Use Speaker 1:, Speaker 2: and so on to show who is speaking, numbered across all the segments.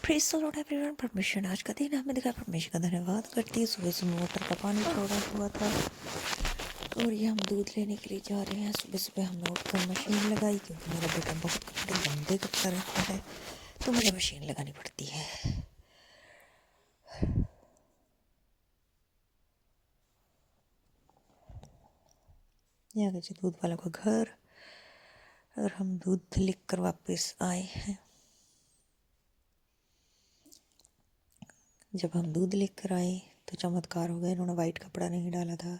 Speaker 1: Praise the Lord everyone. Permission आज का दिन हमें दिखा, परमेश्वर का धन्यवाद करती है। सुबह सुबह मोटर का पानी छोड़ा हुआ था और ये हम दूध लेने के लिए जा रहे हैं। सुबह सुबह हमने उठकर मशीन लगाई क्योंकि मेरा बेटा बहुत कपड़े गंदे करता रहता है तो मुझे मशीन लगानी पड़ती है। यहाँ गए दूध वाला का घर और हम दूध लेकर वापस आए हैं। जब हम दूध लेकर आए तो चमत्कार हो गया। इन्होंने वाइट कपड़ा नहीं डाला था,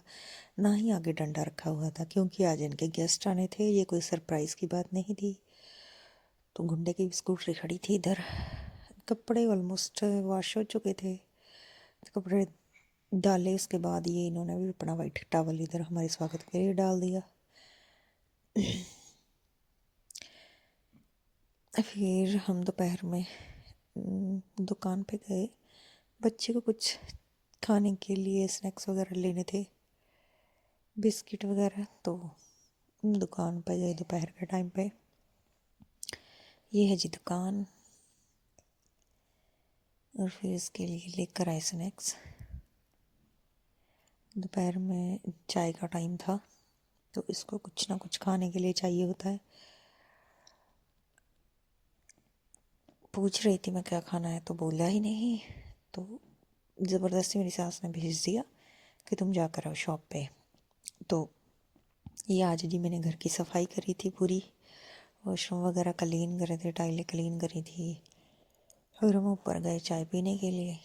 Speaker 1: ना ही आगे डंडा रखा हुआ था, क्योंकि आज इनके गेस्ट आने थे। ये कोई सरप्राइज़ की बात नहीं थी। तो गुंडे की स्कूटरी खड़ी थी इधर। कपड़े ऑलमोस्ट वॉश हो चुके थे, तो कपड़े डाले। उसके बाद ये इन्होंने भी अपना वाइट टॉवल इधर हमारे स्वागत के लिए डाल दिया। फिर हम दोपहर में दुकान पे गए। बच्चे को कुछ खाने के लिए स्नैक्स वगैरह लेने थे, बिस्किट वगैरह। तो दुकान पे गए दोपहर के टाइम पे। ये है जी दुकान। और फिर इसके लिए लेकर आए स्नैक्स। दोपहर में चाय का टाइम था तो इसको कुछ ना कुछ खाने के लिए चाहिए होता है। पूछ रही थी मैं क्या खाना है, तो बोला ही नहीं। तो ज़बरदस्ती मेरी सास ने भेज दिया कि तुम जाकर आओ शॉप पे। तो ये आज जी मैंने घर की सफाई करी थी पूरी, वॉशरूम वगैरह क्लीन करे थे, टाइलें क्लीन करी थी। फिर हम ऊपर गए चाय पीने के लिए।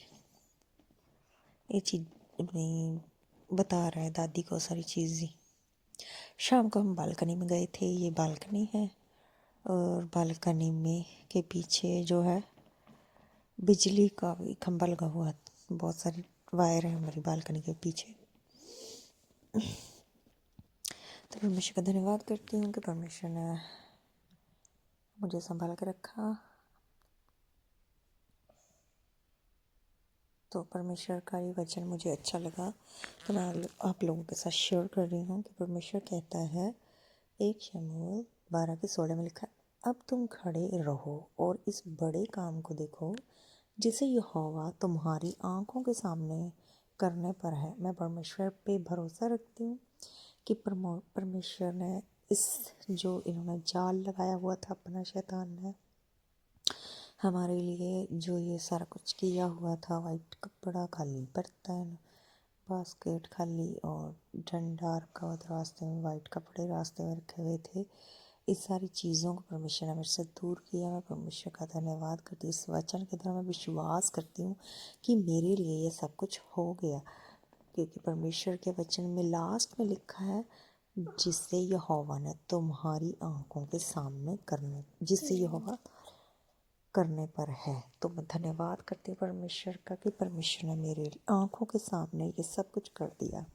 Speaker 1: ये चीज़ अपनी बता रहा है दादी को सारी चीज़ें। शाम को हम बालकनी में गए थे। ये बालकनी है और बालकनी में के पीछे जो है बिजली का भी खंभा लगा हुआ है। बहुत सारी वायर है हमारी बालकनी के पीछे। तो परमेश्वर का धन्यवाद करती हूँ कि परमेश्वर ने मुझे संभाल के रखा। तो परमेश्वर का ये वचन मुझे अच्छा लगा तो मैं आप लोगों के साथ शेयर कर रही हूँ कि परमेश्वर कहता है 1 शमूएल 12:16 में लिखा है, अब तुम खड़े रहो और इस बड़े काम को देखो जिसे यहोवा तुम्हारी आंखों के सामने करने पर है। मैं परमेश्वर पे भरोसा रखती हूँ कि परमेश्वर ने इस जो इन्होंने जाल लगाया हुआ था अपना शैतान ने हमारे लिए, जो ये सारा कुछ किया हुआ था, वाइट कपड़ा खाली, बर्तन, बास्केट खाली और डंडा रखा हुआ था रास्ते में, वाइट कपड़े रास्ते में रखे हुए थे। इस सारी चीज़ों को परमेश्वर ने मेरे से दूर किया। मैं परमेश्वर का धन्यवाद करती हूँ। इस वचन के द्वारा मैं विश्वास करती हूँ कि मेरे लिए ये सब कुछ हो गया, क्योंकि परमेश्वर के वचन में लास्ट में लिखा है जिससे यहोवा ने तुम्हारी आंखों के सामने करने, जिससे यहोवा करने पर है। तो मैं धन्यवाद करती हूँ परमेश्वर का कि परमेश्वर ने मेरे आंखों के सामने ये सब कुछ कर दिया।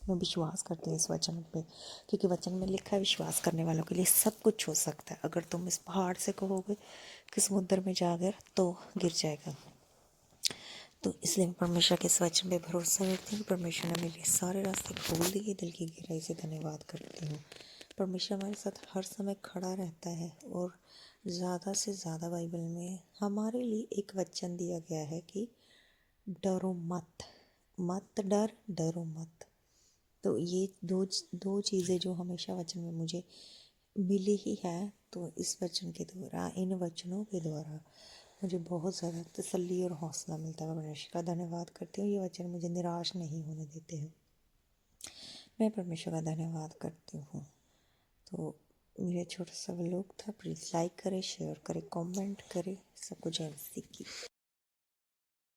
Speaker 1: मैं विश्वास करती हूँ इस वचन पे, क्योंकि वचन में लिखा है विश्वास करने वालों के लिए सब कुछ हो सकता है। अगर तुम इस पहाड़ से कहोगे कि समुद्र में जाकर तो गिर जाएगा। तो इसलिए मैं परमेश्वर के इस वचन पे भरोसा करती हूँ। परमेश्वर ने मेरे सारे रास्ते खोल दिए। दिल की गहराई से धन्यवाद करती हूँ। परमेश्वर हमारे साथ हर समय खड़ा रहता है और ज़्यादा से ज़्यादा बाइबल में हमारे लिए एक वचन दिया गया है कि डरो मत, मत डर, डरो मत। तो ये दो चीज़ें जो हमेशा वचन में मुझे मिली ही है। तो इस वचन के द्वारा, इन वचनों के द्वारा मुझे बहुत ज़्यादा तसल्ली और हौसला मिलता है। परमेश्वर का धन्यवाद करती हूँ। ये वचन मुझे निराश नहीं होने देते हैं। मैं परमेश्वर का धन्यवाद करती हूँ। तो मेरा छोटा सा व्लॉग था। प्लीज़ लाइक करें, शेयर करें, कमेंट करें। सबको जय मसीह की।